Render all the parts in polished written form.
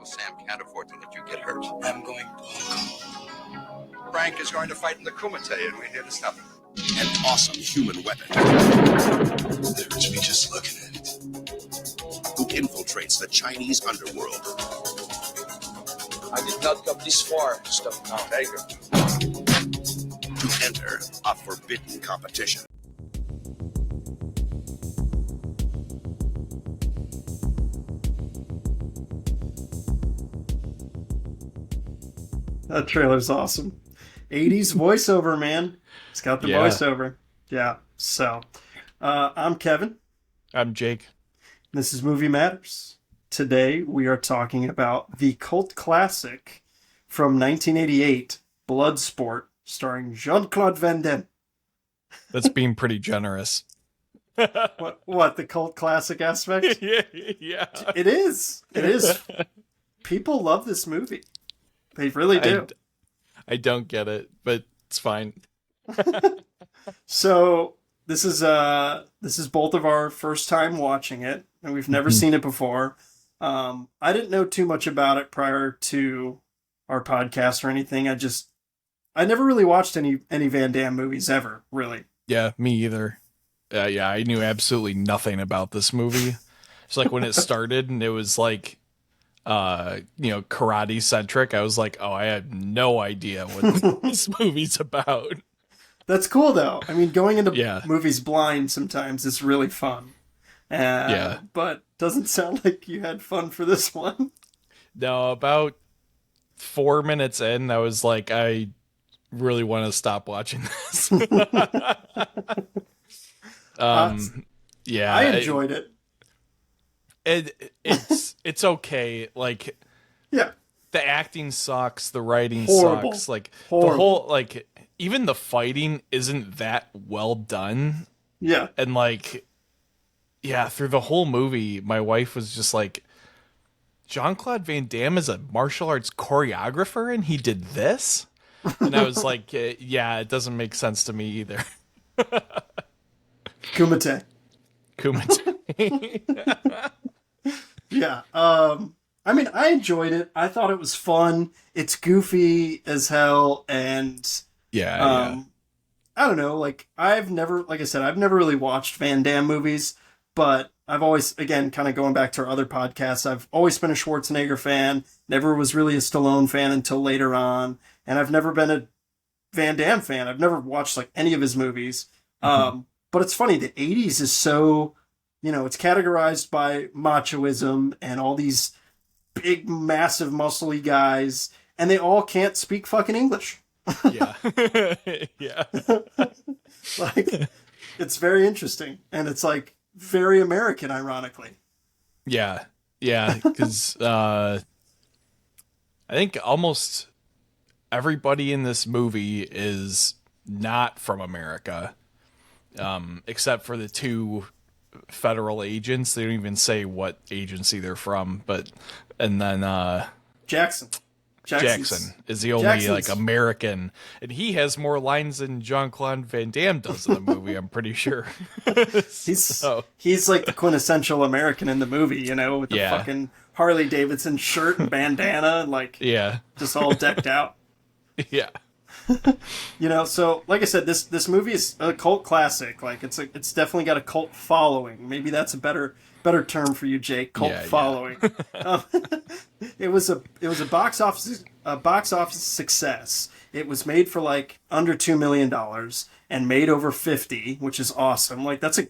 Sam can't afford to let you get hurt. I'm going broke. Frank is going to fight in the Kumite, and we're here to stop him. An awesome human weapon. There is me just looking at it. Who infiltrates the Chinese underworld. I did not come this far to stop now. Tiger. To enter a forbidden competition. That trailer's awesome. 80s voiceover, man. It's got the voiceover. Yeah. So, I'm Kevin. I'm Jake. This is Movie Matters. Today we are talking about the cult classic from 1988, Bloodsport, starring Jean-Claude Van Damme. That's being pretty generous. What, the cult classic aspect? Yeah. It is. It is. People love this movie. They really do. I don't get it, but it's fine. So this is both of our first time watching it, and we've never seen it before. I didn't know too much about it prior to our podcast or anything. I never really watched any Van Damme movies ever, really. Yeah, me either. I knew absolutely nothing about this movie. It's like when it started and it was like karate centric. I was like, oh, I have no idea what this movie's about. That's cool though. I mean, going into movies blind sometimes is really fun. But doesn't sound like you had fun for this one. No, about 4 minutes in, I was like, I really want to stop watching this. I enjoyed it. It's okay. Like, yeah, the acting sucks, the writing Horrible. sucks. Like Horrible. the whole, like, even the fighting isn't that well done. Yeah, and like, yeah, through the whole movie, my wife was just like, Jean-Claude Van Damme is a martial arts choreographer, and he did this. And I was like, yeah, it doesn't make sense to me either. Kumite. Yeah. I mean, I enjoyed it. I thought it was fun. It's goofy as hell, and I don't know. Like, I've never really watched Van Damme movies, but I've always, again, kind of going back to our other podcasts, I've always been a Schwarzenegger fan. Never was really a Stallone fan until later on, and I've never been a Van Damme fan. I've never watched like any of his movies. But it's funny, the 80s is so, it's categorized by machoism and all these big, massive, muscly guys, and they all can't speak fucking English. Yeah. Yeah. Like, it's very interesting, and it's like very American, ironically. Yeah. Yeah, because I think almost everybody in this movie is not from America. Except for the two federal agents. They don't even say what agency they're from, and then Jackson is the only like American, and he has more lines than Jean-Claude Van Damme does in the movie, I'm pretty sure. He's like the quintessential American in the movie, with the fucking Harley Davidson shirt and bandana, and like just all decked out. Yeah. So like I said, this movie is a cult classic. Like, it's definitely got a cult following. Maybe that's a better term for you, Jake. Cult following. It was a box office success. It was made for like under $2 million and made over 50, which is awesome. Like, that's a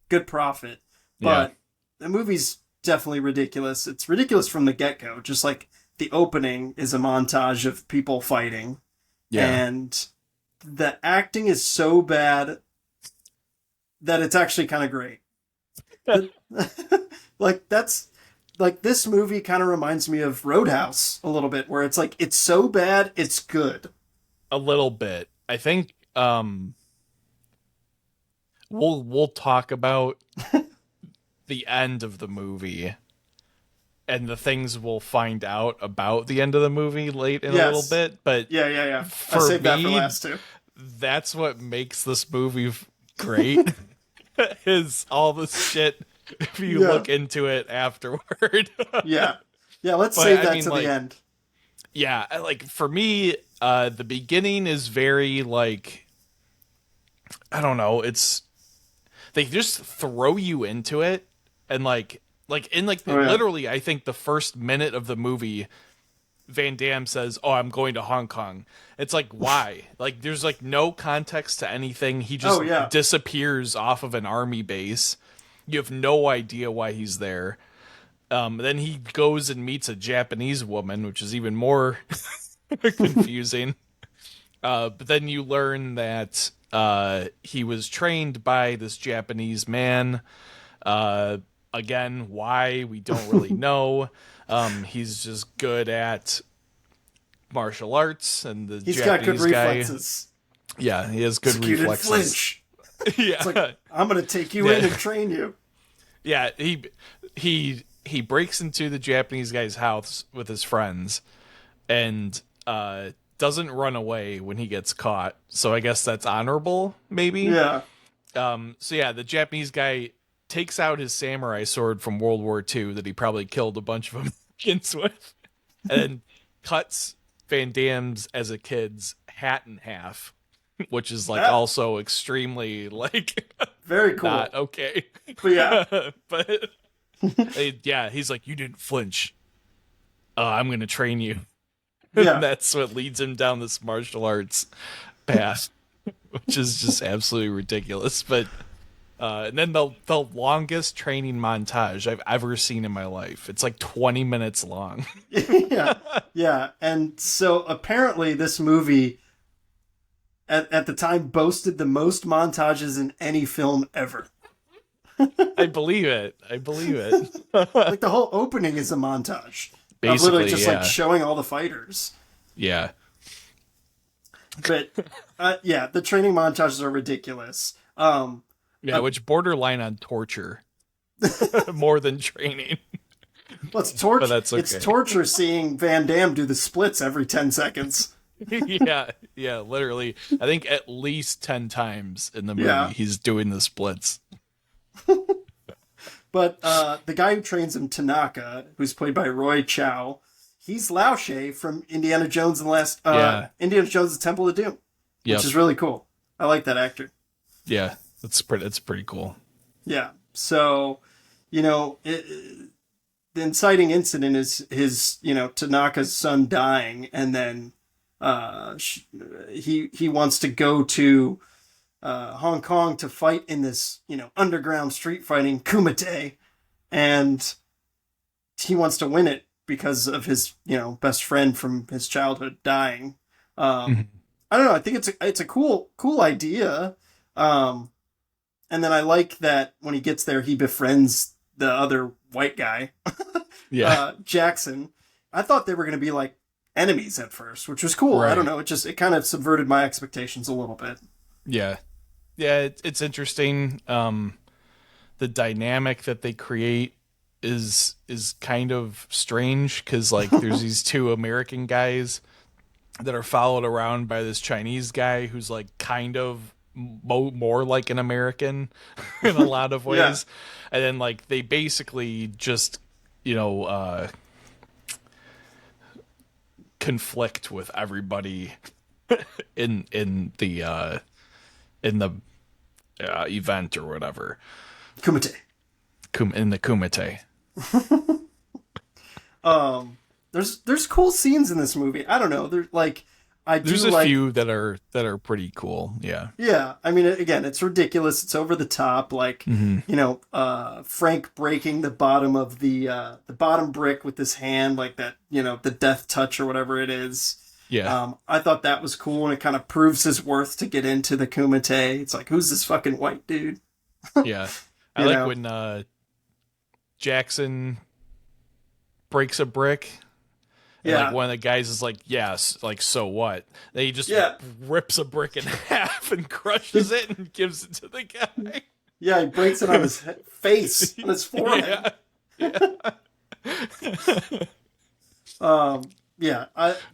good profit. But the movie's definitely ridiculous. It's ridiculous from the get-go. Just like the opening is a montage of people fighting. Yeah. And the acting is so bad that it's actually kind of great. Like, this movie kind of reminds me of Roadhouse a little bit, where it's like, it's so bad, it's good. A little bit. I think we'll talk about the end of the movie and the things we'll find out about the end of the movie late in a little bit. But yeah. I saved that for last too. That's what makes this movie great. Is all this shit if you look into it afterward. Yeah. Yeah, let's But, save I that mean, to like, the end. Yeah, like for me, the beginning is very like, I don't know, it's they just throw you into it, and Oh yeah. literally, I think the first minute of the movie, Van Damme says, "Oh, I'm going to Hong Kong." It's like, why? Like, there's like no context to anything. He just Oh yeah. disappears off of an army base. You have no idea why he's there. Then he goes and meets a Japanese woman, which is even more confusing. But then you learn that he was trained by this Japanese man. Again, why we don't really know. He's just good at martial arts, and the He's got Japanese good guy. reflexes. Yeah, he has good Executed reflexes. flinch. Yeah, It's like, I'm gonna take you in and train you. yeah. He breaks into the Japanese guy's house with his friends, and doesn't run away when he gets caught. So I guess that's honorable, maybe. Yeah. So yeah, the Japanese guy takes out his samurai sword from World War II that he probably killed a bunch of Americans with, and then cuts Van Damme's as a kid's hat in half, which is like also extremely like Very cool. not okay. But yeah. But yeah, he's like, you didn't flinch. I'm gonna train you. Yeah. And that's what leads him down this martial arts path, which is just absolutely ridiculous. But and then the longest training montage I've ever seen in my life. It's like 20 minutes long. Yeah. And so apparently this movie at the time boasted the most montages in any film ever. I believe it. Like the whole opening is a montage. Of Basically, literally just yeah. like showing all the fighters. Yeah. But yeah, the training montages are ridiculous. Yeah, which borderline on torture more than training. Well, it's torture. But that's okay. It's torture seeing Van Damme do the splits every 10 seconds. Yeah, literally. I think at least 10 times in the movie he's doing the splits. But the guy who trains him, Tanaka, who's played by Roy Chow, he's Lao She from Indiana Jones and Indiana Jones: The Temple of Doom, which is really cool. I like that actor. Yeah, it's pretty cool. Yeah. So, the inciting incident is his, Tanaka's son dying, and then he wants to go to Hong Kong to fight in this, underground street fighting kumite, and he wants to win it because of his, best friend from his childhood dying. I don't know. I think it's a cool idea. And then I like that when he gets there, he befriends the other white guy, Jackson. I thought they were going to be like enemies at first, which was cool. Right. I don't know. It kind of subverted my expectations a little bit. Yeah. It's interesting. The dynamic that they create is kind of strange because like there's these two American guys that are followed around by this Chinese guy who's like kind of more like an American in a lot of ways. And then like they basically just conflict with everybody in the event or whatever. Kumite. In the kumite. There's cool scenes in this movie. I don't know. There's a few that are pretty cool. Yeah. Yeah. I mean, again, it's ridiculous. It's over the top. Like, Frank breaking the bottom of the bottom brick with his hand, like that, the death touch or whatever it is. Yeah. I thought that was cool, and it kind of proves his worth to get into the kumite. It's like, who's this fucking white dude? Yeah. I like when Jackson breaks a brick. And like one of the guys is like, yes, like, so what? Then he just rips a brick in half and crushes it and gives it to the guy. Yeah, he breaks it on his face, on his forehead.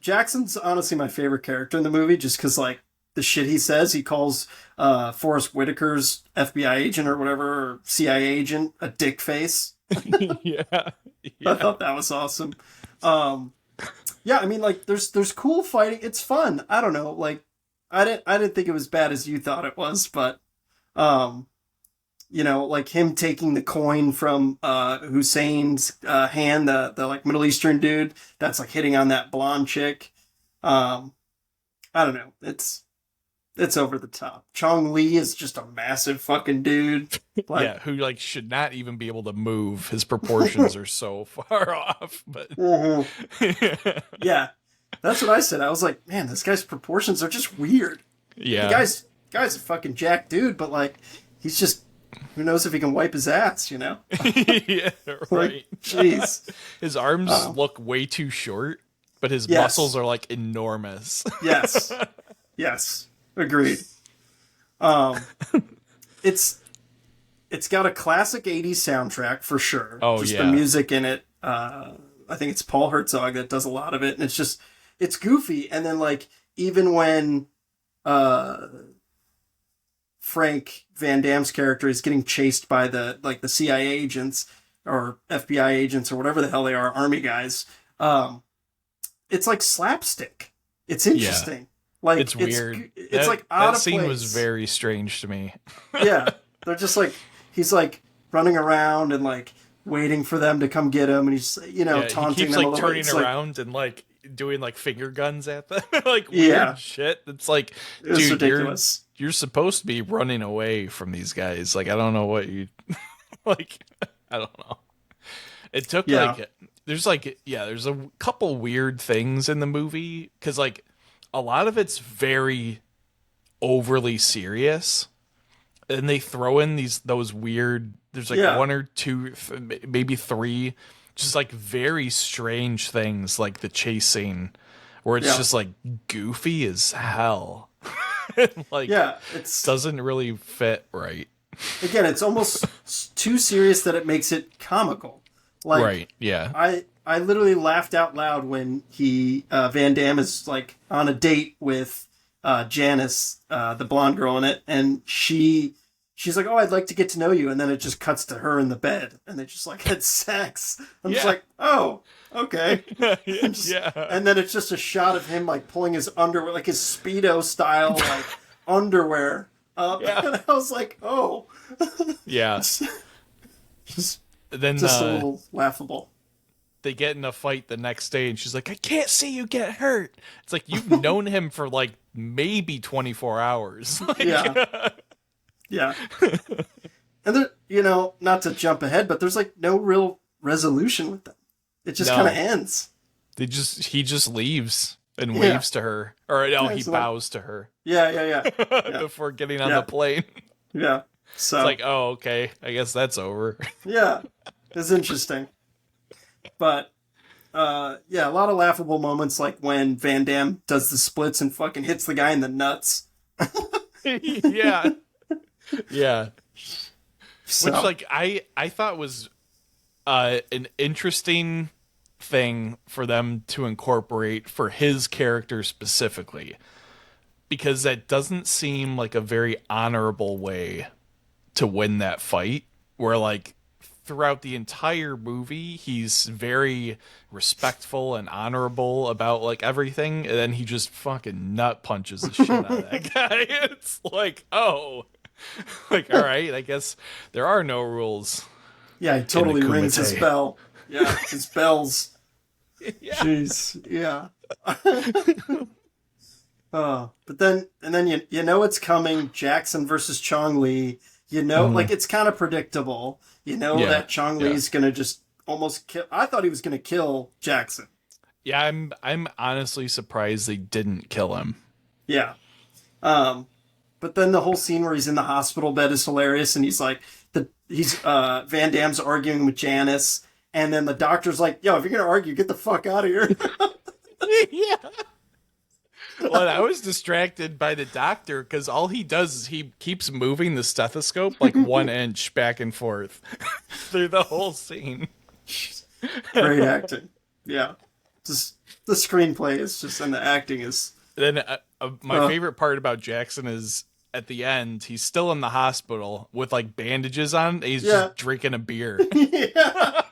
Jackson's honestly my favorite character in the movie, just because like the shit he says. He calls Forrest Whitaker's FBI agent or whatever, or CIA agent, a dick face. yeah. I thought that was awesome. Yeah, I mean, like, there's cool fighting. It's fun. I don't know. Like, I didn't think it was bad as you thought it was, but, like him taking the coin from Hussein's hand, the like Middle Eastern dude that's like hitting on that blonde chick. I don't know. It's over the top. Chong Li is just a massive fucking dude. Like, yeah, who like should not even be able to move. His proportions are so far off. But yeah, that's what I said. I was like, man, this guy's proportions are just weird. Yeah, The guy's a fucking jack dude, but like, he's just, who knows if he can wipe his ass, yeah, right. Like, jeez. His arms look way too short, but his Yes. muscles are like enormous. Yes. Agreed. It's got a classic 80s soundtrack for sure. Oh, just yeah. the music in it. I think it's Paul Herzog that does a lot of it, and it's goofy. And then like even when Frank Van Damme's character is getting chased by the CIA agents or FBI agents or whatever the hell they are, army guys, it's like slapstick. It's interesting. Like It's weird. It's like out that of scene place. was very strange to me. Yeah, they're just like, he's like running around and like waiting for them to come get him, and he's taunting he keeps them a like little turning bit. It's around and like doing like finger guns at them, like Yeah. weird shit. It's like, It's dude, ridiculous. you're supposed to be running away from these guys. Like I don't know what you like. I don't know. It took there's a couple weird things in the movie because like a lot of it's very overly serious, and they throw in those weird. There's like one or two, maybe three, just like very strange things, like the chase scene, where it's just like goofy as hell. Like it doesn't really fit right. Again, it's almost too serious that it makes it comical. Like, right? Yeah. I literally laughed out loud when Van Damme is like on a date with Janice, the blonde girl in it, and she's like, "Oh, I'd like to get to know you," and then it just cuts to her in the bed, and they just like had sex. I'm just like, "Oh, okay." And then it's just a shot of him like pulling his underwear, like his Speedo style like underwear up, and I was like, "Oh, yeah." just a little laughable. They get in a fight the next day, and she's like, "I can't see you get hurt." It's like you've known him for like maybe 24 hours. Like, yeah. And there, not to jump ahead, but there's like no real resolution with them. It just kind of ends. He just leaves and waves to her, or no, he so bows to her. Yeah. Before getting on the plane. Yeah. So it's like, oh, okay, I guess that's over. Yeah, it's interesting. But a lot of laughable moments, like when Van Damme does the splits and fucking hits the guy in the nuts. Yeah. So. Which, like, I thought was an interesting thing for them to incorporate for his character specifically, because that doesn't seem like a very honorable way to win that fight, where like throughout the entire movie he's very respectful and honorable about like everything, and then he just fucking nut punches the shit out of that guy. It's like, oh, like, all right, I guess there are no rules. Yeah, he totally rings his bell. Yeah, his bells. Yeah. Jeez, yeah. But then you know it's coming. Jackson versus Chong Li. Like it's kind of predictable. That Chong Li's gonna just almost kill. I thought he was gonna kill Jackson. Yeah, I'm honestly surprised they didn't kill him. Yeah. But then the whole scene where he's in the hospital bed is hilarious, and he's like, Van Damme's arguing with Janice, and then the doctor's like, "Yo, if you're gonna argue, get the fuck out of here." Yeah. Well, I was distracted by the doctor because all he does is he keeps moving the stethoscope like 1 inch back and forth through the whole scene. Great acting. Yeah. Just the screenplay is just, and the acting is. Then my favorite part about Jackson is at the end, he's still in the hospital with like bandages on. And he's just drinking a beer. Yeah.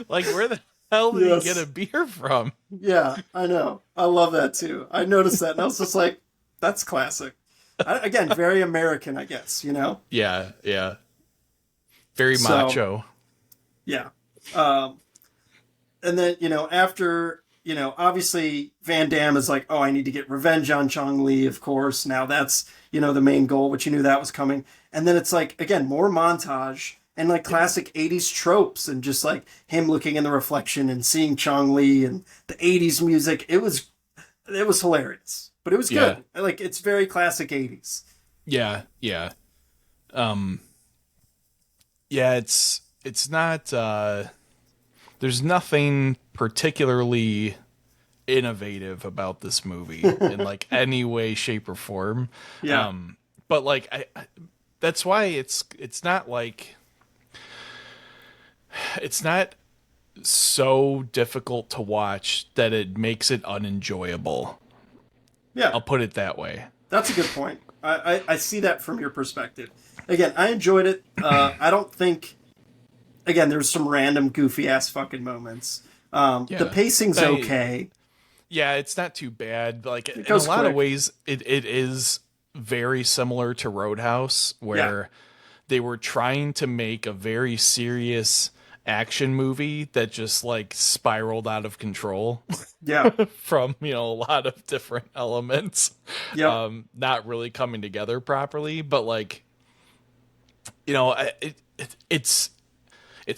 Like, where the hell did he get a beer from? Yeah, I know. I love that too. I noticed that, and I was just like, that's classic. Again, very American, I guess, you know? Yeah. Very macho. Yeah. And then, you know, after, you know, obviously Van Damme is like, oh, I need to get revenge on Chong Li, of course. Now that's, you know, the main goal, which you knew that was coming. And then it's like, again, more montage and like classic 80s tropes and just like him looking in the reflection and seeing Chong Li and the 80s music. It was hilarious, but it was good. Like, it's very classic 80s. Yeah. It's not, there's nothing particularly innovative about this movie in like any way, shape, or form. Yeah. But like, I that's why it's not like, it's not so difficult to watch that it makes it unenjoyable. Yeah. I'll put it that way. That's a good point. I see that from your perspective. Again, I enjoyed it. I don't think... Again, there's some random goofy-ass fucking moments. The pacing's okay. Yeah, it's not too bad. Like, in a lot of ways, it is very similar to Roadhouse, where they were trying to make a very serious action movie that just like spiraled out of control. Yeah. From, you know, a lot of different elements. Yeah. Not really coming together properly, but like, you know, it's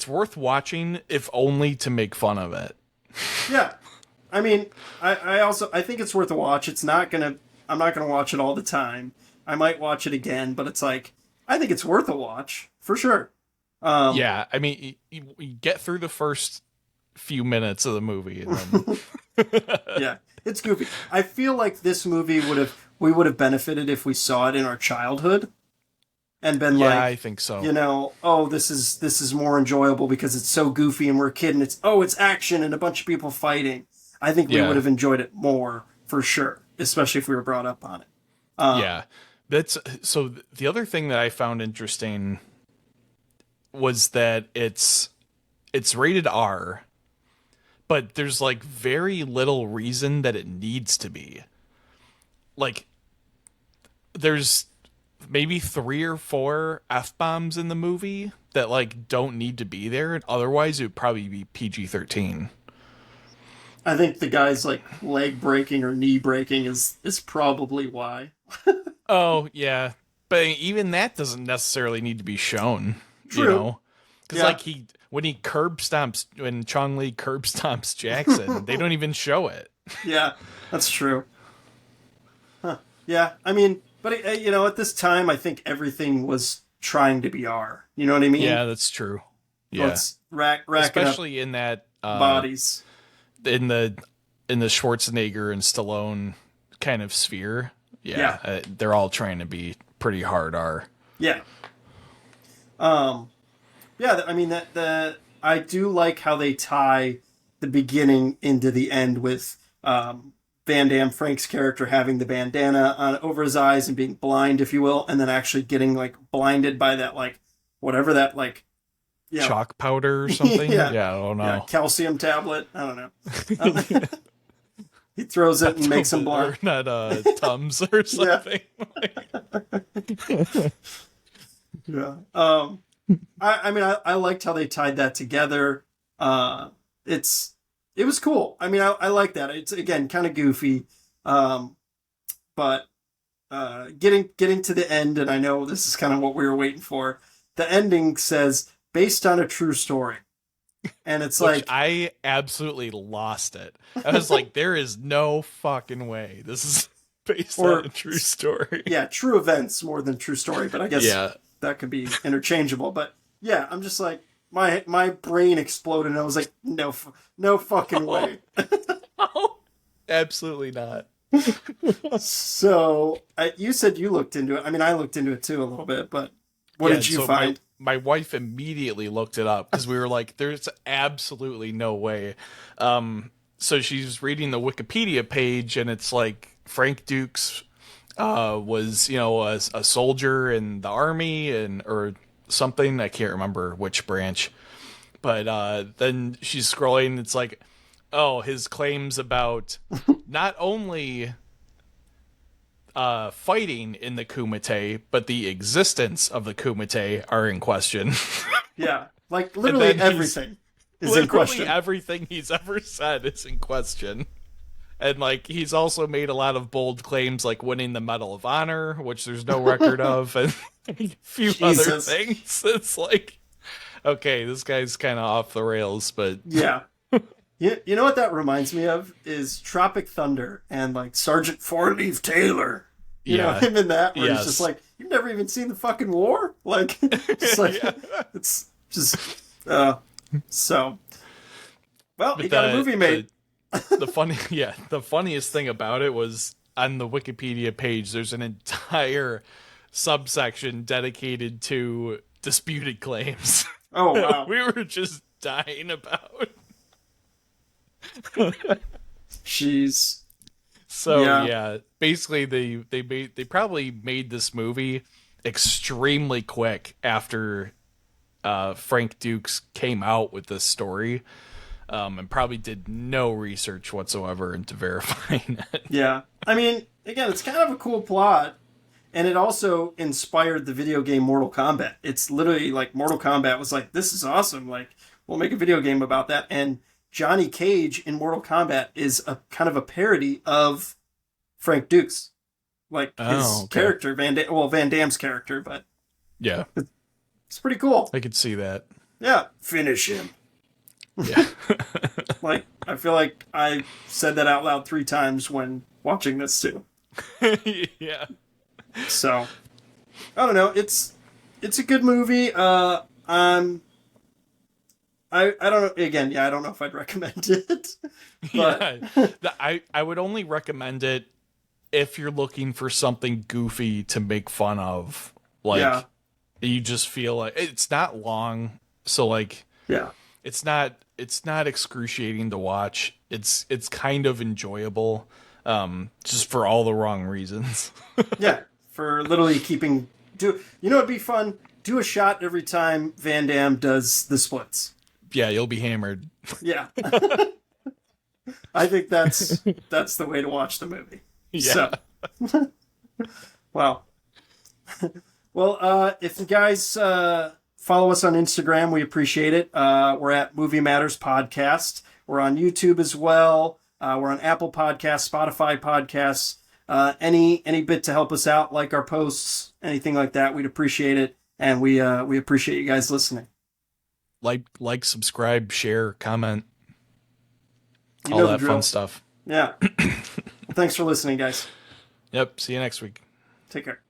worth watching if only to make fun of it. Yeah. I mean, I think it's worth a watch. I'm not gonna watch it all the time. I might watch it again, but it's like, I think it's worth a watch for sure. Yeah, I mean, you get through the first few minutes of the movie, and then yeah, it's goofy. I feel like this movie we would have benefited if we saw it in our childhood, and been like, I think so. You know, oh, this is more enjoyable because it's so goofy and we're a kid and it's action and a bunch of people fighting. I think we would have enjoyed it more for sure, especially if we were brought up on it. Yeah, that's so. The other thing that I found interesting was that it's rated R, but there's like very little reason that it needs to be. Like, there's maybe 3 or 4 F-bombs in the movie that like don't need to be there, and otherwise it would probably be PG-13. I think the guy's like leg breaking or knee breaking is probably why. Oh yeah, but even that doesn't necessarily need to be shown. True. You know, because like when Chong Li curb stomps Jackson, they don't even show it. Yeah, that's true. Huh. Yeah, I mean, but you know, at this time, I think everything was trying to be R. You know what I mean? Yeah, that's true. Yeah, let's rack especially up in that bodies in the Schwarzenegger and Stallone kind of sphere. Yeah, they're all trying to be pretty hard R. Yeah. Yeah, I mean I do like how they tie the beginning into the end with Van Damme, Frank's character, having the bandana over his eyes and being blind, if you will, and then actually getting like blinded by that like whatever that like chalk powder or something. I don't know. Yeah, calcium tablet. I don't know. He throws it and makes him blind. Not Tums or something. Yeah. I mean, I liked how they tied that together. It was cool. I mean, I like that. It's, again, kind of goofy. But getting to the end, and I know this is kind of what we were waiting for. The ending says, based on a true story. And it's like, I absolutely lost it. I was like, there is no fucking way this is based on a true story. Yeah, true events more than true story, but I guess that could be interchangeable. But yeah, I'm just like, my brain exploded and I was like, no fucking way. Oh, absolutely not. So you said you looked into it. I mean, I looked into it too a little bit, but what did you find? My wife immediately looked it up because we were like, there's absolutely no way. So she's reading the Wikipedia page and it's like Frank Dukes was, you know, a soldier in the army or something. I can't remember which branch. But then she's scrolling. It's like, oh, his claims about not only fighting in the Kumite, but the existence of the Kumite are in question. Yeah, like literally everything is in question. Everything he's ever said is in question. And like he's also made a lot of bold claims, like winning the Medal of Honor, which there's no record of, and a few other things. It's like, okay, this guy's kind of off the rails, but yeah. You know what that reminds me of is Tropic Thunder and like Sergeant Four-Leaf Taylor. You know him in that, where he's just like, you've never even seen the fucking war? Like, just like, it's just, so. Well, but he got a movie made. The funniest thing about it was on the Wikipedia page, there's an entire subsection dedicated to disputed claims. Oh, wow. We were just dying about. Jeez. So yeah, basically they probably made this movie extremely quick after Frank Dukes came out with this story, and probably did no research whatsoever into verifying it. Yeah, I mean, again, it's kind of a cool plot, and it also inspired the video game Mortal Kombat. It's literally like Mortal Kombat was like, this is awesome, like we'll make a video game about that. And Johnny Cage in Mortal Kombat is a kind of a parody of Frank Dukes, like his character, Van Damme's character, but yeah, it's pretty cool. I could see that. Yeah, finish him. Yeah. Like, I feel like I said that out loud 3 times when watching this too. Yeah. So, I don't know. It's a good movie. I don't know. Again, I don't know if I'd recommend it. But I would only recommend it if you're looking for something goofy to make fun of. Like, you just feel like it's not long, so like, it's not excruciating to watch. It's kind of enjoyable, just for all the wrong reasons. Yeah, for literally keeping it'd be fun. Do a shot every time Van Damme does the splits. Yeah, you'll be hammered. Yeah. I think that's the way to watch the movie. Yeah. So. Wow. Well, if you guys follow us on Instagram, we appreciate it. We're at Movie Matters Podcast. We're on YouTube as well. We're on Apple Podcasts, Spotify Podcasts. Any bit to help us out, like our posts, anything like that, we'd appreciate it. And we appreciate you guys listening. Like, subscribe, share, comment, all that fun stuff. Yeah. Well, thanks for listening, guys. Yep. See you next week. Take care.